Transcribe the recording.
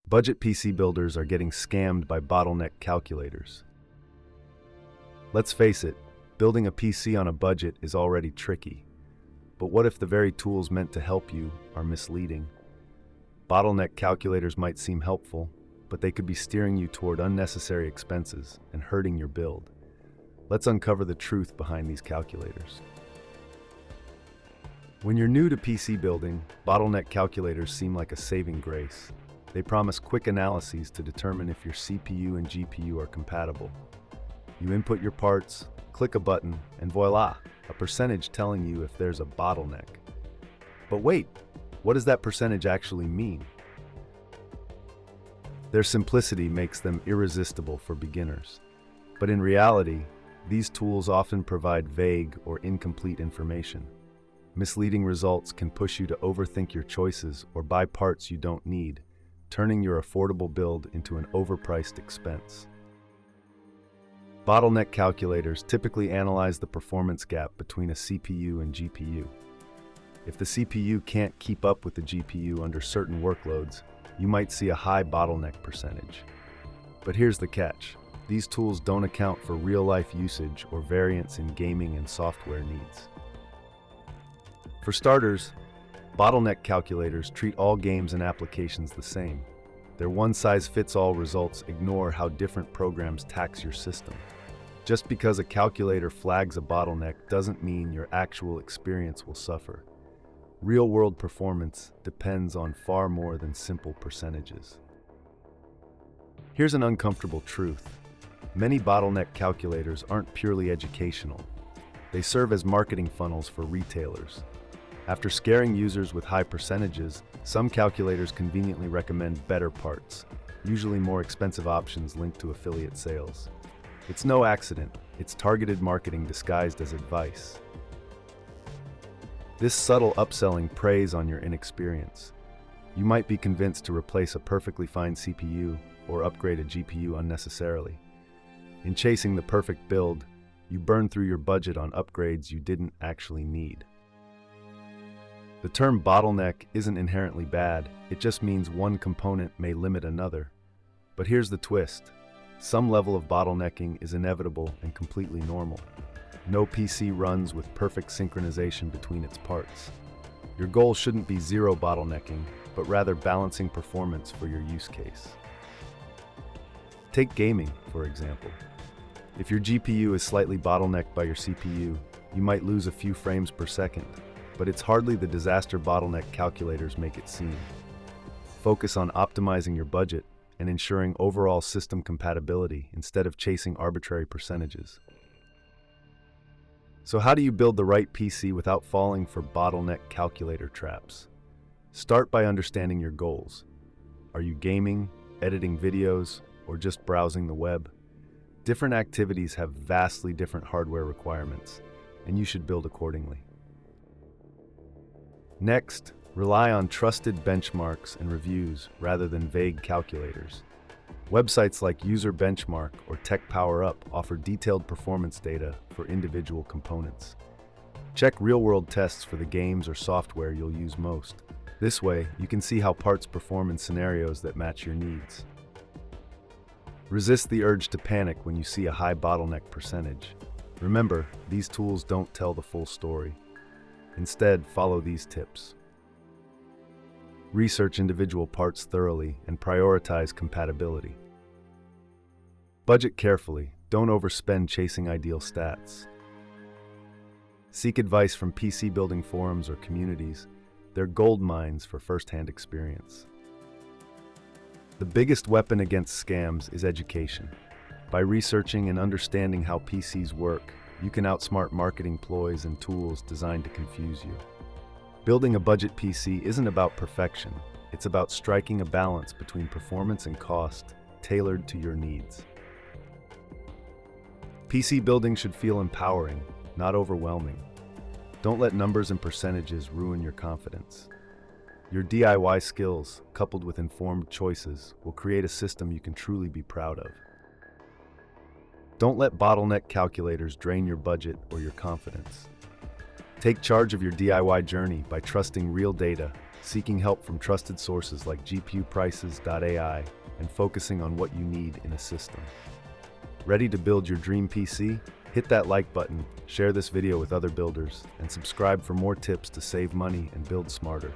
Budget PC builders are getting scammed by bottleneck calculators. Let's face it, building a PC on a budget is already tricky. But what if the very tools meant to help you are misleading? Bottleneck calculators might seem helpful, but they could be steering you toward unnecessary expenses and hurting your build. Let's uncover the truth behind these calculators. When you're new to PC building, bottleneck calculators seem like a saving grace. They promise quick analyses to determine if your CPU and GPU are compatible. You input your parts, click a button, and voila, a percentage telling you if there's a bottleneck. But wait, what does that percentage actually mean? Their simplicity makes them irresistible for beginners. But in reality, these tools often provide vague or incomplete information. Misleading results can push you to overthink your choices or buy parts you don't need, turning your affordable build into an overpriced expense. Bottleneck calculators typically analyze the performance gap between a CPU and GPU. If the CPU can't keep up with the GPU under certain workloads, you might see a high bottleneck percentage. But here's the catch. These tools don't account for real-life usage or variance in gaming and software needs. For starters, bottleneck calculators treat all games and applications the same. Their one-size-fits-all results ignore how different programs tax your system. Just because a calculator flags a bottleneck doesn't mean your actual experience will suffer. Real-world performance depends on far more than simple percentages. Here's an uncomfortable truth. Many bottleneck calculators aren't purely educational. They serve as marketing funnels for retailers. After scaring users with high percentages, some calculators conveniently recommend better parts, usually more expensive options linked to affiliate sales. It's no accident, it's targeted marketing disguised as advice. This subtle upselling preys on your inexperience. You might be convinced to replace a perfectly fine CPU or upgrade a GPU unnecessarily. In chasing the perfect build, you burn through your budget on upgrades you didn't actually need. The term bottleneck isn't inherently bad, it just means one component may limit another. But here's the twist. Some level of bottlenecking is inevitable and completely normal. No PC runs with perfect synchronization between its parts. Your goal shouldn't be zero bottlenecking, but rather balancing performance for your use case. Take gaming, for example. If your GPU is slightly bottlenecked by your CPU, you might lose a few frames per second. But it's hardly the disaster bottleneck calculators make it seem. Focus on optimizing your budget and ensuring overall system compatibility instead of chasing arbitrary percentages. So how do you build the right PC without falling for bottleneck calculator traps? Start by understanding your goals. Are you gaming, editing videos, or just browsing the web? Different activities have vastly different hardware requirements, and you should build accordingly. Next, rely on trusted benchmarks and reviews rather than vague calculators. Websites like User Benchmark or Tech Power Up offer detailed performance data for individual components. Check real-world tests for the games or software you'll use most. This way, you can see how parts perform in scenarios that match your needs. Resist the urge to panic when you see a high bottleneck percentage. Remember, these tools don't tell the full story. Instead, follow these tips. Research individual parts thoroughly and prioritize compatibility. Budget carefully, don't overspend chasing ideal stats. Seek advice from PC building forums or communities. They're gold mines for first-hand experience. The biggest weapon against scams is education. By researching and understanding how PCs work, you can outsmart marketing ploys and tools designed to confuse you. Building a budget PC isn't about perfection, it's about striking a balance between performance and cost, tailored to your needs. PC building should feel empowering, not overwhelming. Don't let numbers and percentages ruin your confidence. Your DIY skills, coupled with informed choices, will create a system you can truly be proud of. Don't let bottleneck calculators drain your budget or your confidence. Take charge of your DIY journey by trusting real data seeking help from trusted sources like GPUprices.ai, and focusing on what you need in a system. Ready to build your dream PC? Hit that like button, share this video with other builders, and subscribe for more tips to save money and build smarter.